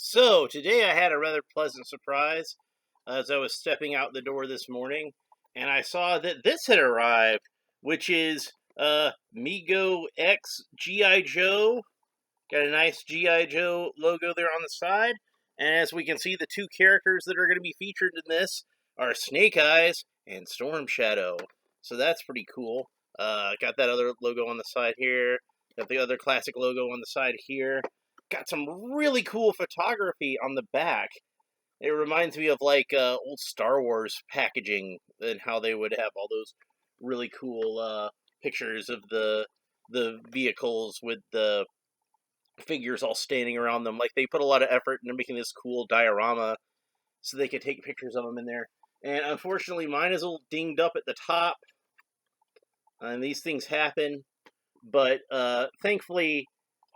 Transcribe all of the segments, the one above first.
So, today I had a rather pleasant surprise as I was stepping out the door this morning, and I saw that this had arrived, which is Mego X G.I. Joe. Got a nice G.I. Joe logo there on the side, and as we can see, the two characters that are going to be featured in this are Snake Eyes and Storm Shadow. So that's pretty cool. Got that other logo on the side here. Got the other classic logo on the side here. Got some really cool photography on the back. It reminds me of like old Star Wars packaging and how they would have all those really cool pictures of the vehicles with the figures all standing around them. Like they put a lot of effort into making this cool diorama so they could take pictures of them in there. And unfortunately, mine is a little dinged up at the top, and these things happen. But thankfully,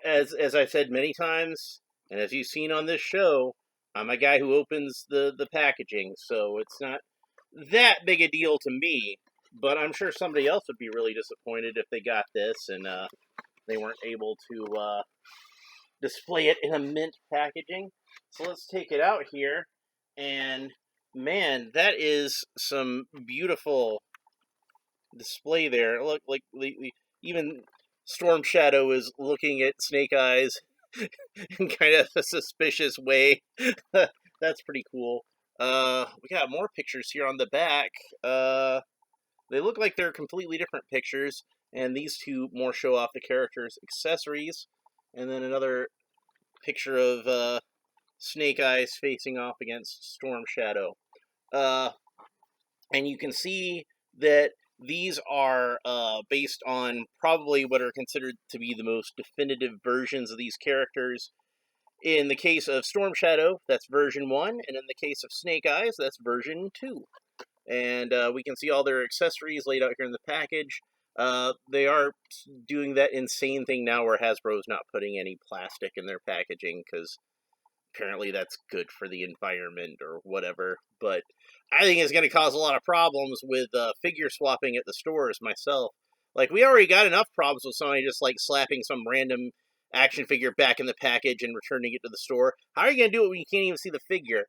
as I've said many times, and as you've seen on this show, I'm a guy who opens the packaging, so it's not that big a deal to me. But I'm sure somebody else would be really disappointed if they got this and they weren't able to display it in a mint packaging. So let's take it out here, and man, that is some beautiful display there. Look, like even Storm Shadow is looking at Snake Eyes in kind of a suspicious way. That's pretty cool. We got more pictures here on the back. They look like they're completely different pictures, and these two more show off the characters' accessories. And then another picture of Snake Eyes facing off against Storm Shadow. And you can see that these are based on probably what are considered to be the most definitive versions of these characters. In the case of Storm Shadow, that's version 1, and in the case of Snake Eyes, that's version 2. And we can see all their accessories laid out here in the package. They are doing that insane thing now where Hasbro's not putting any plastic in their packaging because apparently that's good for the environment or whatever. But I think it's going to cause a lot of problems with figure swapping at the stores myself. Like, we already got enough problems with somebody just, like, slapping some random action figure back in the package and returning it to the store. How are you going to do it when you can't even see the figure?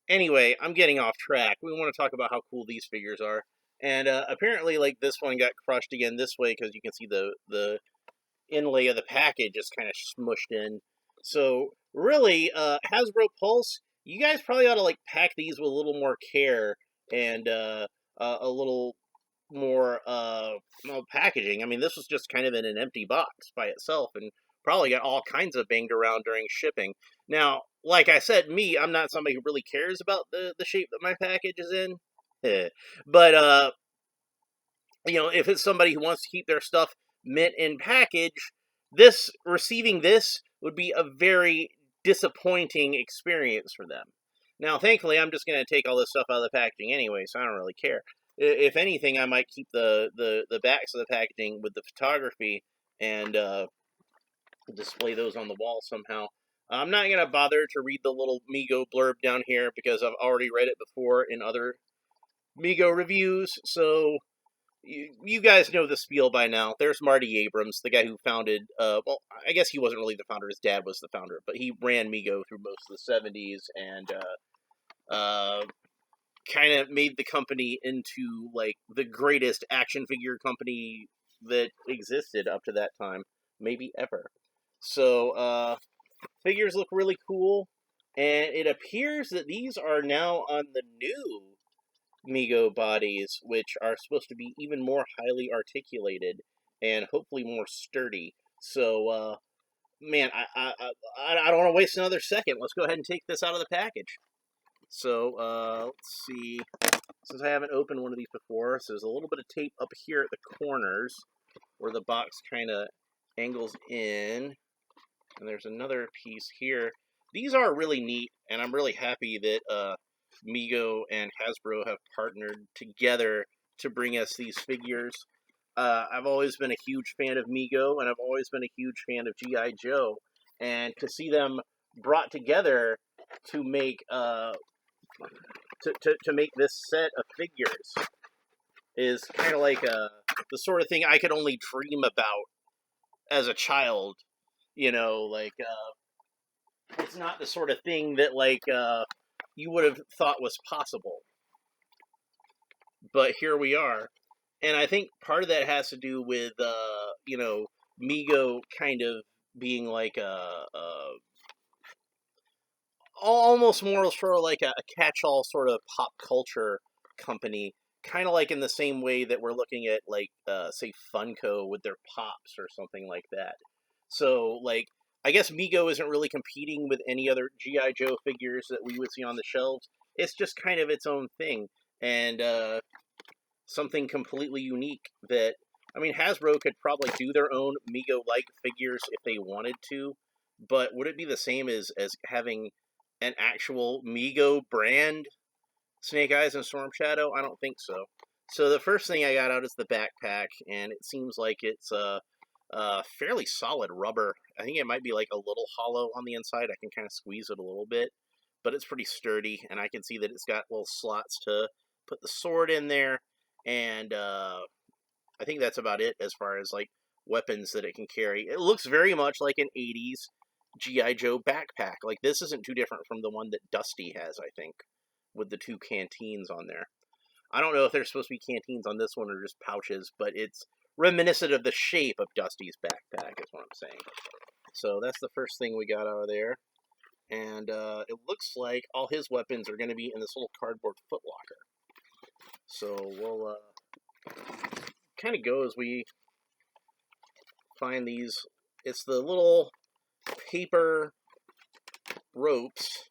Anyway, I'm getting off track. We want to talk about how cool these figures are. And apparently, like, this one got crushed again this way because you can see the inlay of the package is kind of smushed in. So, really, Hasbro Pulse, you guys probably ought to, like, pack these with a little more care and a little more packaging. I mean, this was just kind of in an empty box by itself and probably got all kinds of banged around during shipping. Now, like I said, I'm not somebody who really cares about the shape that my package is in. But, if it's somebody who wants to keep their stuff mint in package, receiving this would be a very disappointing experience for them. Now, thankfully, I'm just going to take all this stuff out of the packaging anyway, so I don't really care. If anything, I might keep the backs of the packaging with the photography and display those on the wall somehow. I'm not going to bother to read the little Mego blurb down here because I've already read it before in other Mego reviews, so you guys know the spiel by now. There's Marty Abrams, the guy who founded, well, I guess he wasn't really the founder, his dad was the founder, but he ran Mego through most of the 70s and kind of made the company into, like, the greatest action figure company that existed up to that time, maybe ever. So, figures look really cool, and it appears that these are now on the new Mego bodies, which are supposed to be even more highly articulated and hopefully more sturdy. So, man, I don't want to waste another second. Let's go ahead and take this out of the package. So, let's see. Since I haven't opened one of these before, so there's a little bit of tape up here at the corners where the box kind of angles in. And there's another piece here. These are really neat, and I'm really happy that Mego and Hasbro have partnered together to bring us these figures. I've always been a huge fan of Mego, and I've always been a huge fan of G.I. Joe. And to see them brought together to make to make this set of figures is kind of like the sort of thing I could only dream about as a child. Like, it's not the sort of thing that like you would have thought was possible. But here we are. And I think part of that has to do with Mego kind of being like a almost more sort of like a catch-all sort of pop culture company, kind of like in the same way that we're looking at like say Funko with their Pops or something like that. So like I guess Mego isn't really competing with any other GI Joe figures that we would see on the shelves. It's just kind of its own thing, and something completely unique that, I mean, Hasbro could probably do their own Mego-like figures if they wanted to, but would it be the same as having an actual Mego brand Snake Eyes and Storm Shadow? I don't think so. So the first thing I got out is the backpack, and it seems like it's fairly solid rubber. I think it might be like a little hollow on the inside. I can kind of squeeze it a little bit, but it's pretty sturdy, and I can see that it's got little slots to put the sword in there, and I think that's about it as far as like weapons that it can carry. It looks very much like an 80s GI Joe backpack. Like this isn't too different from the one that Dusty has, I think, with the two canteens on there. I don't know if there's supposed to be canteens on this one or just pouches, but it's reminiscent of the shape of Dusty's backpack is what I'm saying. So that's the first thing we got out of there. And it looks like all his weapons are going to be in this little cardboard footlocker. So we'll kind of go as we find these. It's the little paper ropes.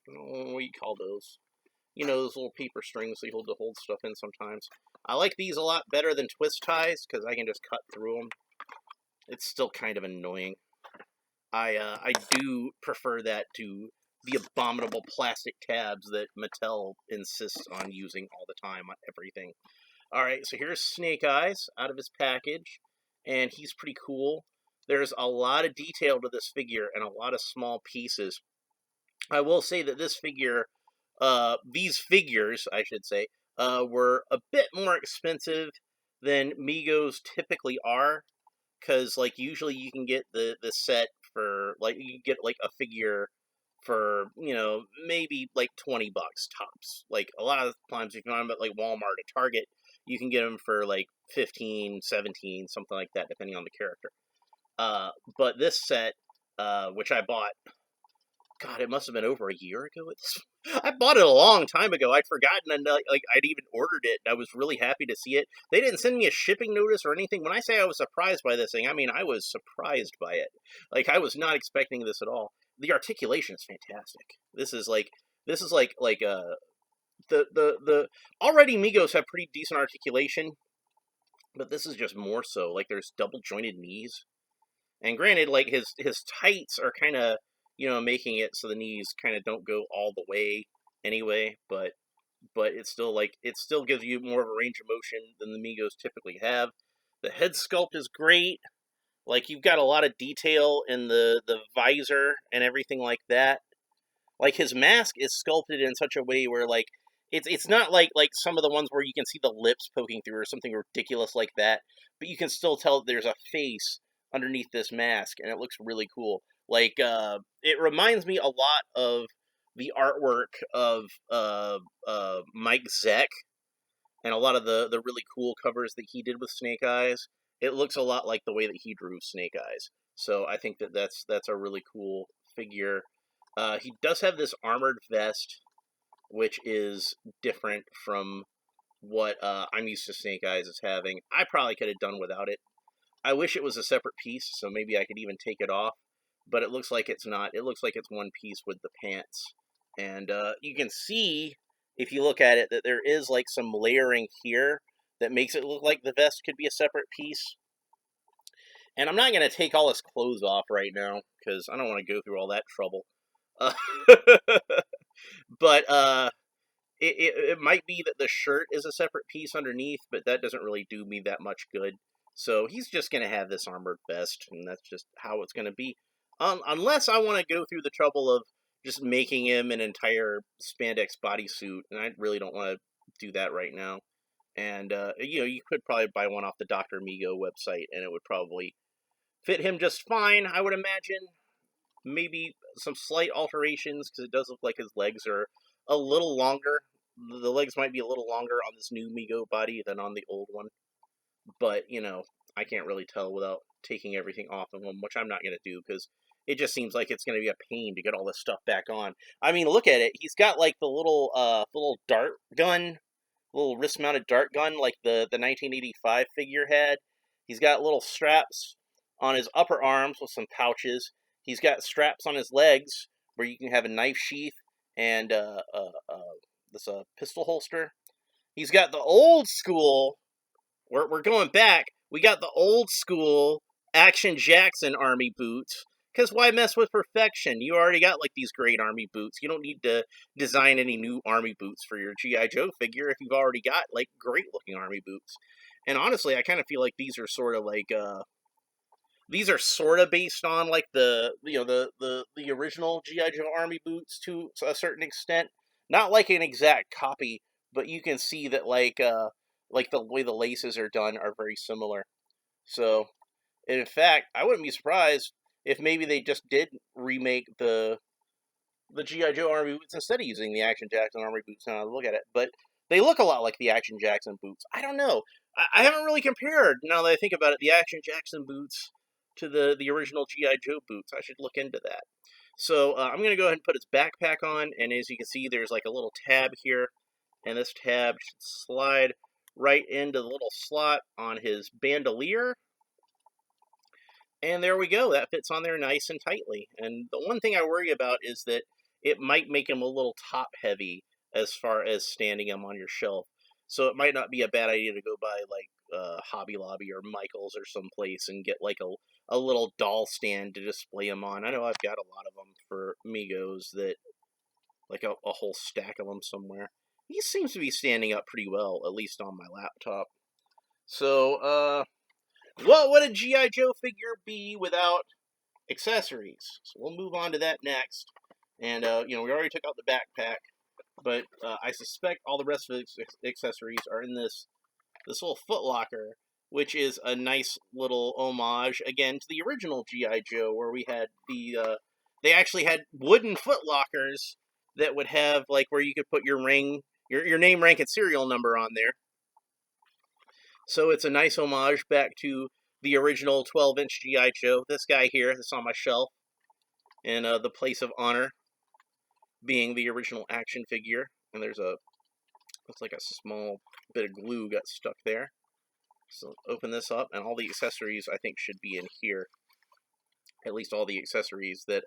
I don't know what you call those. You know, those little paper strings they hold to hold stuff in sometimes. I like these a lot better than twist ties because I can just cut through them. It's still kind of annoying. I do prefer that to the abominable plastic tabs that Mattel insists on using all the time on everything. Alright, so here's Snake Eyes out of his package, and he's pretty cool. There's a lot of detail to this figure and a lot of small pieces. I will say that this figure, these figures, I should say, were a bit more expensive than Megos typically are, because like usually you can get the set for like you can get like a figure for maybe like $20 tops. Like a lot of times if you find them at like Walmart or Target, you can get them for like 15, 17, something like that, depending on the character. But this set, which I bought, God, it must have been over a year ago. I bought it a long time ago. I'd forgotten, and like I'd even ordered it. I was really happy to see it. They didn't send me a shipping notice or anything. When I say I was surprised by this thing, I mean I was surprised by it. Like I was not expecting this at all. The articulation is fantastic. This is like the already Migos have pretty decent articulation, but this is just more so. Like there's double jointed knees, and granted, like his tights are kind of making it so the knees kind of don't go all the way anyway, but it's still like it still gives you more of a range of motion than the Migos typically have. The head sculpt is great. Like you've got a lot of detail in the visor and everything like that. Like his mask is sculpted in such a way where like it's not like some of the ones where you can see the lips poking through or something ridiculous like that, but you can still tell that there's a face underneath this mask, and it looks really cool. Like it reminds me a lot of the artwork of Mike Zeck and a lot of the really cool covers that he did with Snake Eyes. It looks a lot like the way that he drew Snake Eyes. So I think that that's a really cool figure. He does have this armored vest, which is different from what I'm used to Snake Eyes as having. I probably could have done without it. I wish it was a separate piece, so maybe I could even take it off. But it looks like it's not. It looks like it's one piece with the pants. And you can see, if you look at it, that there is like some layering here that makes it look like the vest could be a separate piece. And I'm not going to take all his clothes off right now, because I don't want to go through all that trouble. But it might be that the shirt is a separate piece underneath, but that doesn't really do me that much good. So he's just going to have this armored vest, and that's just how it's going to be. Unless I want to go through the trouble of just making him an entire spandex bodysuit, and I really don't want to do that right now. And, you could probably buy one off the Dr. Mego website, and it would probably fit him just fine, I would imagine. maybe some slight alterations, because it does look like his legs are a little longer. The legs might be a little longer on this new Mego body than on the old one. But, I can't really tell without taking everything off of him, which I'm not going to do, because it just seems like it's going to be a pain to get all this stuff back on. I mean, look at it. He's got, like, the little dart gun, little wrist-mounted dart gun, like the 1985 figure had. He's got little straps on his upper arms with some pouches. He's got straps on his legs where you can have a knife sheath and this pistol holster. He's got the old school. We're going back. We got the old school Action Jackson army boots. Because why mess with perfection? You already got, like, these great army boots. You don't need to design any new army boots for your G.I. Joe figure if you've already got, like, great-looking army boots. And honestly, I kind of feel like these are sort of like, these are sort of based on, like, the original G.I. Joe army boots to a certain extent. Not like an exact copy, but you can see that, like the way the laces are done are very similar. So, in fact, I wouldn't be surprised if maybe they just did remake the G.I. Joe army boots instead of using the Action Jackson army boots. Now I look at it, but they look a lot like the Action Jackson boots. I don't know. I haven't really compared, now that I think about it, the Action Jackson boots to the original G.I. Joe boots. I should look into that. So I'm going to go ahead and put his backpack on, and as you can see, there's like a little tab here, and this tab should slide right into the little slot on his bandolier. And there we go. That fits on there nice and tightly. And the one thing I worry about is that it might make him a little top-heavy as far as standing him on your shelf. So it might not be a bad idea to go by, like, Hobby Lobby or Michael's or someplace and get, like, a little doll stand to display them on. I know I've got a lot of them for Megos that, like, a whole stack of them somewhere. He seems to be standing up pretty well, at least on my laptop. So, what would a G.I. Joe figure be without accessories? So we'll move on to that next. And, we already took out the backpack, but I suspect all the rest of the accessories are in this little footlocker, which is a nice little homage, again, to the original G.I. Joe, where we had they actually had wooden footlockers that would have, like, where you could put your ring, your name, rank, and serial number on there. So it's a nice homage back to the original 12-inch G.I. Joe. This guy here, that's on my shelf, and the place of honor being the original action figure. And there's looks like a small bit of glue got stuck there. So open this up, and all the accessories, I think, should be in here. At least all the accessories that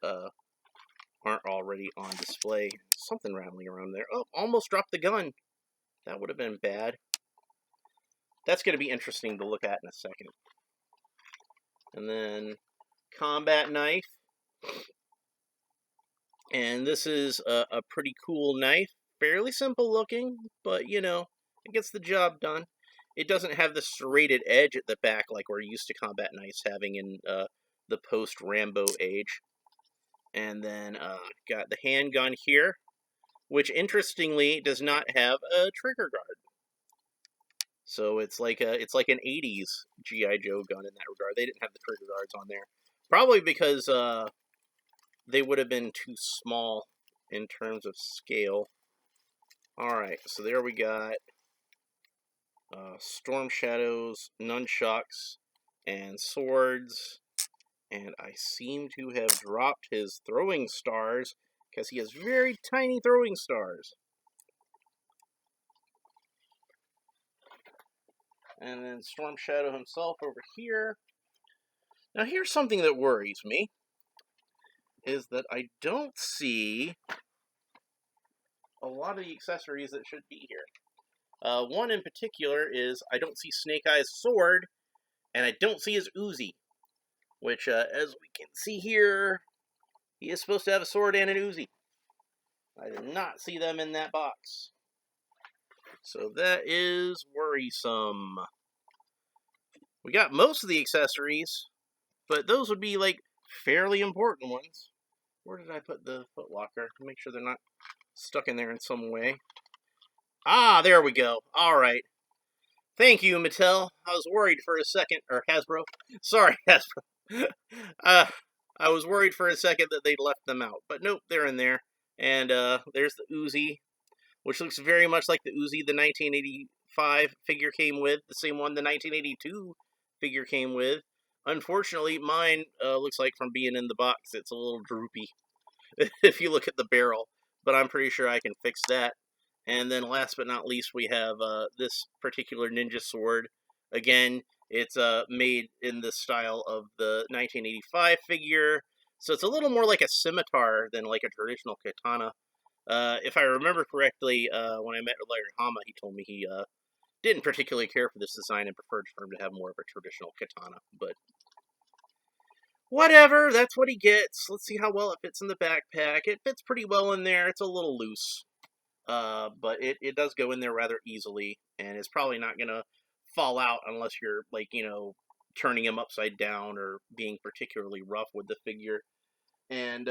aren't already on display. Something rattling around there. Oh, almost dropped the gun. That would have been bad. That's going to be interesting to look at in a second. And then combat knife. And this is a pretty cool knife. Fairly simple looking, but, it gets the job done. It doesn't have the serrated edge at the back like we're used to combat knives having in the post-Rambo age. And then got the handgun here, which interestingly does not have a trigger guard. So it's like an 80s G.I. Joe gun in that regard. They didn't have the trigger guards on there. Probably because they would have been too small in terms of scale. Alright, so there we got Storm Shadow's nunchucks and swords. And I seem to have dropped his throwing stars, because he has very tiny throwing stars. And then Storm Shadow himself over here. Now here's something that worries me, is that I don't see a lot of the accessories that should be here. One in particular is I don't see Snake Eye's sword, and I don't see his Uzi. Which, as we can see here, he is supposed to have a sword and an Uzi. I did not see them in that box. So that is worrisome. We got most of the accessories, but those would be, like, fairly important ones. Where did I put the footlocker? Make sure they're not stuck in there in some way. Ah, there we go. Alright. Thank you, Mattel. I was worried for a second. Or Hasbro. Sorry, Hasbro. I was worried for a second that they'd left them out, but nope, they're in there. And there's the Uzi, which looks very much like the Uzi the 1985 figure came with, the same one the 1982 figure came with. Unfortunately, mine looks like from being in the box, it's a little droopy if you look at the barrel, but I'm pretty sure I can fix that. And then last but not least, we have this particular ninja sword. Again, it's made in the style of the 1985 figure, so it's a little more like a scimitar than like a traditional katana. If I remember correctly, when I met Larry Hama, he told me he didn't particularly care for this design and preferred for him to have more of a traditional katana. But whatever, that's what he gets. Let's see how well it fits in the backpack. It fits pretty well in there. It's a little loose, but it does go in there rather easily, and it's probably not going to fall out unless you're, like, turning him upside down or being particularly rough with the figure. And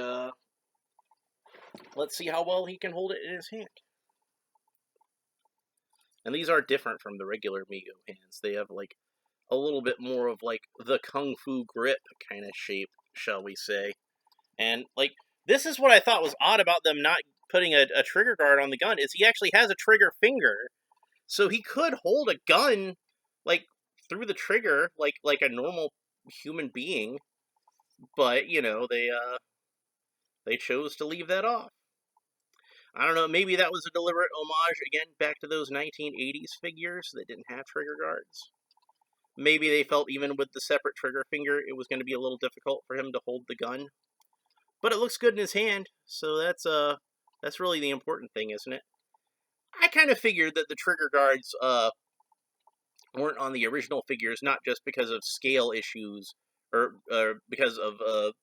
let's see how well he can hold it in his hand. And these are different from the regular Mego hands. They have, like, a little bit more of, like, the Kung Fu grip kind of shape, shall we say. And, like, this is what I thought was odd about them not putting a trigger guard on the gun, is he actually has a trigger finger. So he could hold a gun, like, through the trigger, like a normal human being. But, they chose to leave that off. I don't know, maybe that was a deliberate homage, again, back to those 1980s figures that didn't have trigger guards. Maybe they felt even with the separate trigger finger, it was going to be a little difficult for him to hold the gun. But it looks good in his hand, so that's really the important thing, isn't it? I kind of figured that the trigger guards weren't on the original figures, not just because of scale issues, or because of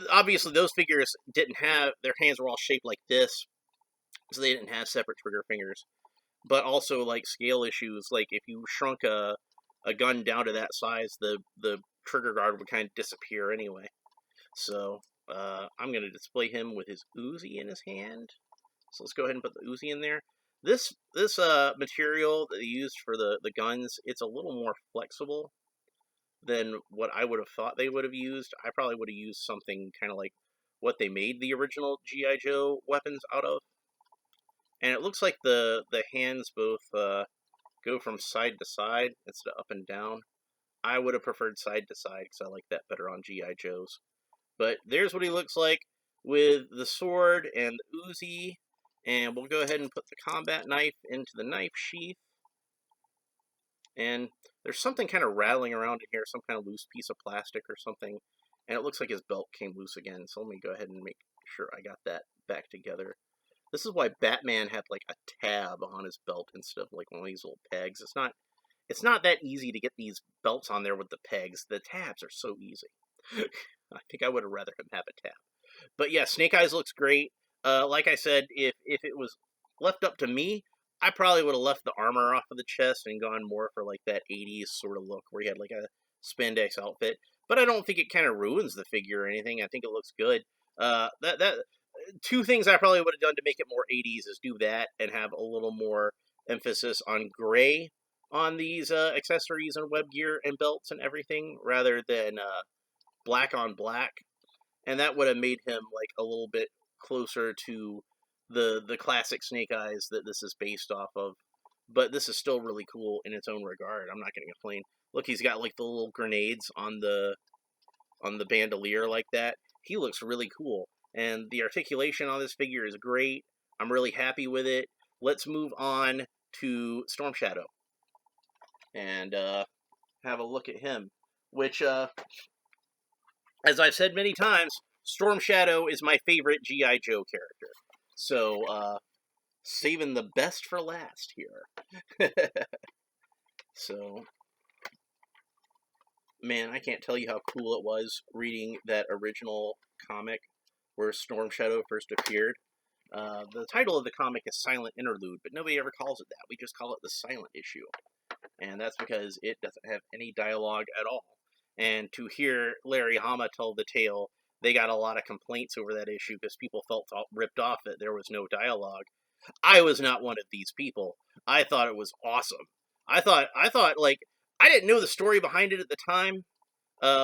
obviously those figures didn't have, their hands were all shaped like this, so they didn't have separate trigger fingers. But also, like, scale issues, like if you shrunk a gun down to that size, the trigger guard would kind of disappear anyway. So I'm going to display him with his Uzi in his hand. So let's go ahead and put the Uzi in there. This material that they used for the guns, it's a little more flexible than what I would have thought they would have used. I probably would have used something kind of like what they made the original G.I. Joe weapons out of. And it looks like the hands both go from side to side instead of up and down. I would have preferred side to side because I like that better on G.I. Joes. But there's what he looks like with the sword and the Uzi. And we'll go ahead and put the combat knife into the knife sheath. And there's something kind of rattling around in here, some kind of loose piece of plastic or something. And it looks like his belt came loose again. So let me go ahead and make sure I got that back together. This is why Batman had, like, a tab on his belt instead of, like, one of these little pegs. It's not that easy to get these belts on there with the pegs. The tabs are so easy. I think I would have rather him have a tab. But yeah, Snake Eyes looks great. Like I said, if it was left up to me, I probably would have left the armor off of the chest and gone more for, like, that 80s sort of look where he had, like, a spandex outfit. But I don't think it kind of ruins the figure or anything. I think it looks good. Two things I probably would have done to make it more 80s is do that and have a little more emphasis on gray on these accessories and web gear and belts and everything, rather than black on black. And that would have made him, like, a little bit closer to the classic Snake Eyes that this is based off of. But this is still really cool in its own regard. I'm not going to complain. Look, he's got, like, the little grenades on the bandolier like that. He looks really cool. And the articulation on this figure is great. I'm really happy with it. Let's move on to Storm Shadow and have a look at him. Which, as I've said many times, Storm Shadow is my favorite G.I. Joe character. So, saving the best for last here. So, man, I can't tell you how cool it was reading that original comic where Storm Shadow first appeared. The title of the comic is Silent Interlude, but nobody ever calls it that. We just call it the Silent Issue. And that's because it doesn't have any dialogue at all. And to hear Larry Hama tell the tale, they got a lot of complaints over that issue because people felt ripped off that there was no dialogue. I was not one of these people. I thought it was awesome. I thought, like, I didn't know the story behind it at the time,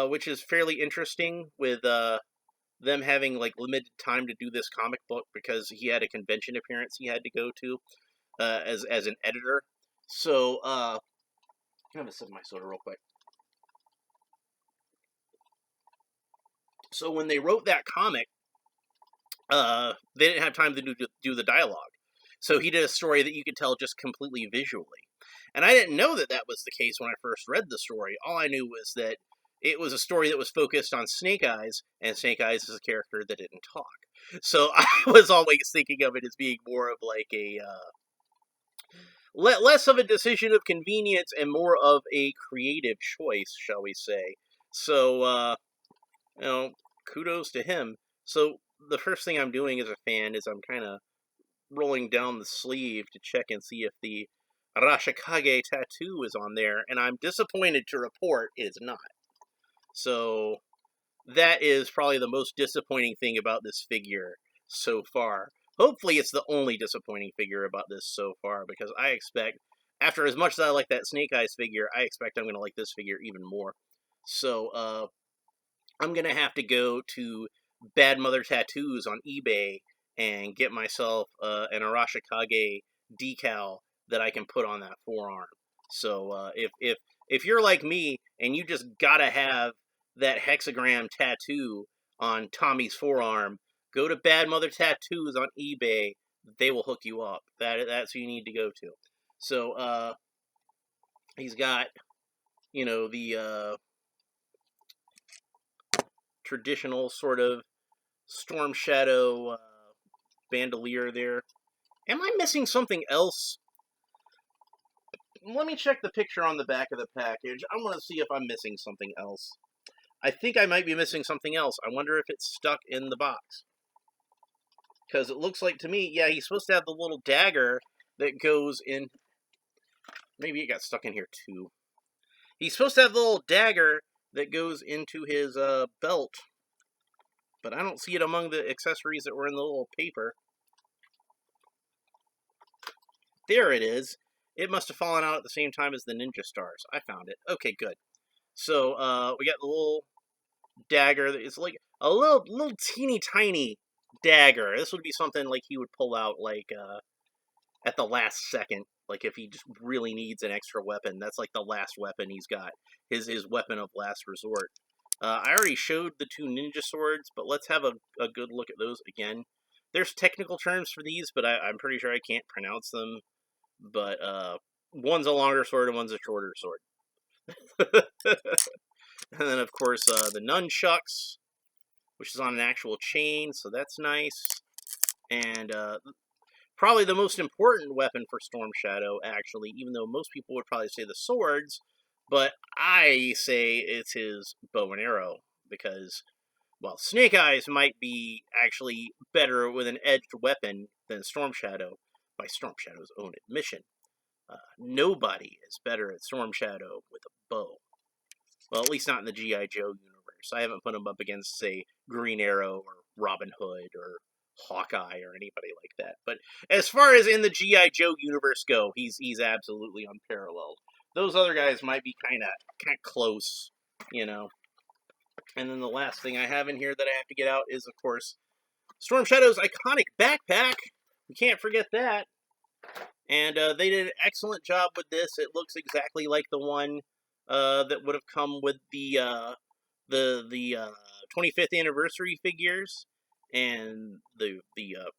which is fairly interesting with them having like limited time to do this comic book because he had a convention appearance he had to go to as an editor. So can I have a sip of my soda real quick? So when they wrote that comic, they didn't have time to do the dialogue. So he did a story that you could tell just completely visually. And I didn't know that that was the case when I first read the story. All I knew was that it was a story that was focused on Snake Eyes, and Snake Eyes is a character that didn't talk. So I was always thinking of it as being more of like a less of a decision of convenience and more of a creative choice, shall we say. So, kudos to him. So the first thing I'm doing as a fan is I'm kind of rolling down the sleeve to check and see if the Arashikage tattoo is on there, and I'm disappointed to report it is not. So that is probably the most disappointing thing about this figure so far. Hopefully it's the only disappointing figure about this so far, because I expect, after as much as I like that Snake Eyes figure, I expect I'm going to like this figure even more. So, I'm going to have to go to Bad Mother Tattoos on eBay and get myself an Arashikage decal that I can put on that forearm. So if you're like me and you just gotta have that hexagram tattoo on Tommy's forearm, go to Bad Mother Tattoos on eBay. They will hook you up. That's who you need to go to. So he's got the traditional sort of Storm Shadow bandolier there. Am I missing something else? Let me check the picture on the back of the package. I want to see if I'm missing something else. I think I might be missing something else. I wonder if it's stuck in the box. Because it looks like to me, yeah, he's supposed to have the little dagger that goes in. Maybe it got stuck in here too. He's supposed to have the little dagger that goes into his belt. But I don't see it among the accessories that were in the little paper. There it is. It must have fallen out at the same time as the ninja stars. I found it. Okay, good. So, we got the little dagger. It's like a little teeny tiny dagger. This would be something like he would pull out like at the last second. Like if he just really needs an extra weapon. That's like the last weapon he's got. His weapon of last resort. I already showed the two ninja swords, but let's have a good look at those again. There's technical terms for these, but I'm pretty sure I can't pronounce them. But one's a longer sword and one's a shorter sword. And then, of course, the nunchucks, which is on an actual chain, so that's nice. And probably the most important weapon for Storm Shadow, actually, even though most people would probably say the swords, but I say it's his bow and arrow, because, well, Snake Eyes might be actually better with an edged weapon than Storm Shadow, by Storm Shadow's own admission. Nobody is better at Storm Shadow with a bow. Well, at least not in the G.I. Joe universe. I haven't put him up against, say, Green Arrow or Robin Hood or Hawkeye or anybody like that. But as far as in the G.I. Joe universe go, he's absolutely unparalleled. Those other guys might be kind of close, And then the last thing I have in here that I have to get out is, of course, Storm Shadow's iconic backpack. We can't forget that. And they did an excellent job with this. It looks exactly like the one that would have come with the 25th anniversary figures and the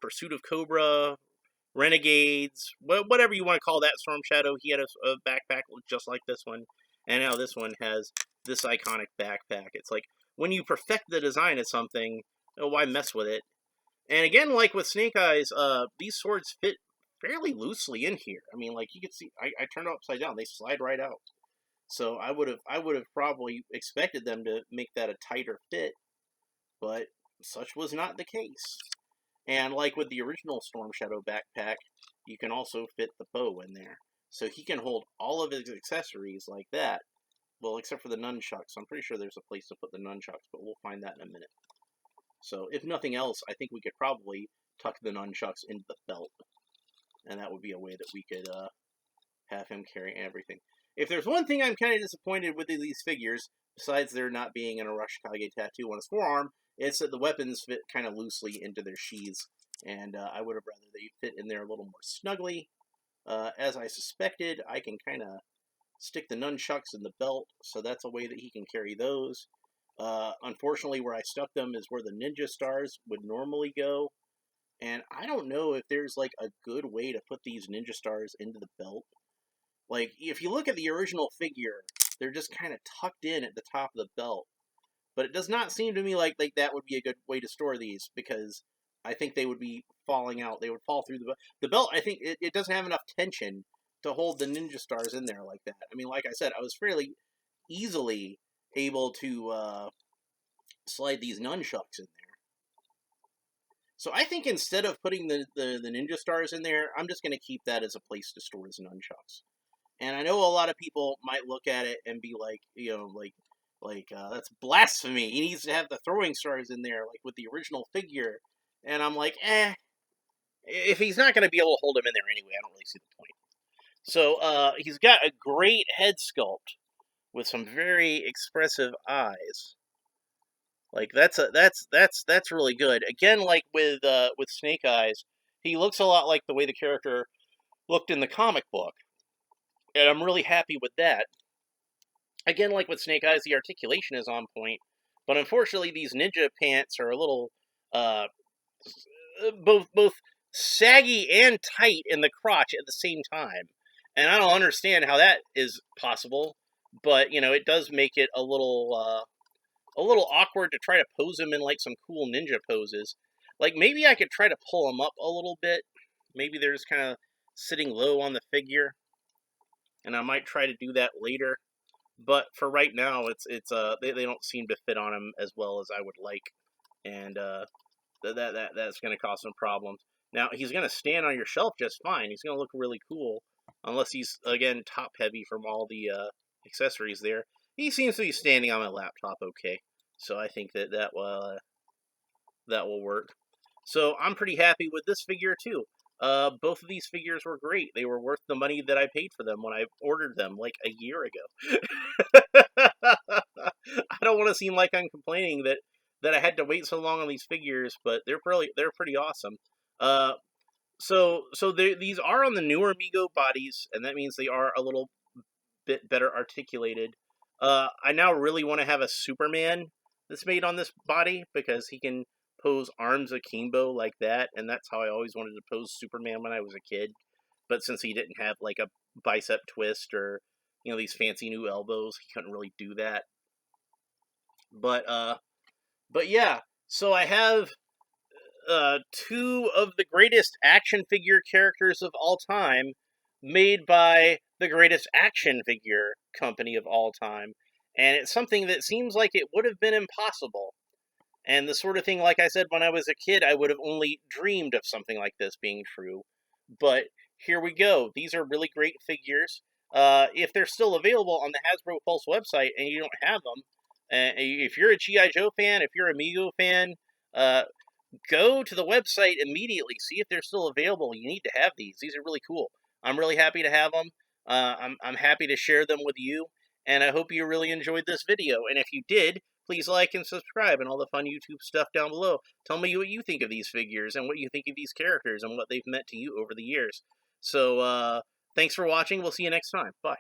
Pursuit of Cobra, Renegades, whatever you want to call that Storm Shadow. He had a backpack just like this one, and now this one has this iconic backpack. It's like when you perfect the design of something, why mess with it? And again, like with Snake Eyes, these swords fit fairly loosely in here. I mean, like you can see, I turned it upside down; they slide right out. So I would have probably expected them to make that a tighter fit, but such was not the case. And like with the original Storm Shadow backpack, you can also fit the bow in there, so he can hold all of his accessories like that. Well, except for the nunchucks. I'm pretty sure there's a place to put the nunchucks, but we'll find that in a minute. So if nothing else, I think we could probably tuck the nunchucks into the belt. And that would be a way that we could have him carry everything. If there's one thing I'm kind of disappointed with these figures, besides there not being an Arashikage tattoo on his forearm, it's that the weapons fit kind of loosely into their sheaths, and I would have rather they fit in there a little more snugly. As I suspected, I can kind of stick the nunchucks in the belt, so that's a way that he can carry those. Unfortunately, where I stuck them is where the ninja stars would normally go, and I don't know if there's like a good way to put these ninja stars into the belt. Like, if you look at the original figure, they're just kind of tucked in at the top of the belt. But it does not seem to me like that would be a good way to store these, because I think they would be falling out. They would fall through the belt. I think it doesn't have enough tension to hold the ninja stars in there like that. I mean, like I said, I was fairly easily able to slide these nunchucks in there. So I think instead of putting the ninja stars in there, I'm just going to keep that as a place to store his nunchucks. And I know a lot of people might look at it and be like, that's blasphemy. He needs to have the throwing stars in there, like with the original figure. And I'm like, if he's not going to be able to hold him in there anyway, I don't really see the point. So he's got a great head sculpt with some very expressive eyes. Like that's really good. Again, like with Snake Eyes, he looks a lot like the way the character looked in the comic book, and I'm really happy with that. Again, like with Snake Eyes, the articulation is on point, but unfortunately, these ninja pants are a little both saggy and tight in the crotch at the same time, and I don't understand how that is possible. But it does make it a little awkward to try to pose him in like some cool ninja poses. Like maybe I could try to pull him up a little bit. Maybe they're just kind of sitting low on the figure, and I might try to do that later. But for right now, they don't seem to fit on him as well as I would like, and that's going to cause some problems. Now he's going to stand on your shelf just fine. He's going to look really cool, unless he's again top heavy from all the accessories there. He seems to be standing on my laptop okay, so I think that will work. So I'm pretty happy with this figure too. Both of these figures were great. They were worth the money that I paid for them when I ordered them like a year ago. I don't want to seem like I'm complaining that I had to wait so long on these figures, but they're pretty awesome. So these are on the newer Mego bodies, and that means they are a little bit better articulated. I now really want to have a Superman that's made on this body, because he can pose arms akimbo like that, and that's how I always wanted to pose Superman when I was a kid. But since he didn't have like a bicep twist or these fancy new elbows, he couldn't really do that. But yeah, so I have two of the greatest action figure characters of all time, made by the greatest action figure company of all time. And it's something that seems like it would have been impossible. And the sort of thing, like I said, when I was a kid, I would have only dreamed of something like this being true. But here we go. These are really great figures. If they're still available on the Hasbro Pulse website and you don't have them, if you're a G.I. Joe fan, if you're a Mego fan, go to the website immediately. See if they're still available. You need to have these. These are really cool. I'm really happy to have them. I'm happy to share them with you, and I hope you really enjoyed this video. And if you did, please like and subscribe and all the fun YouTube stuff down below. Tell me what you think of these figures and what you think of these characters and what they've meant to you over the years. So, thanks for watching. We'll see you next time. Bye.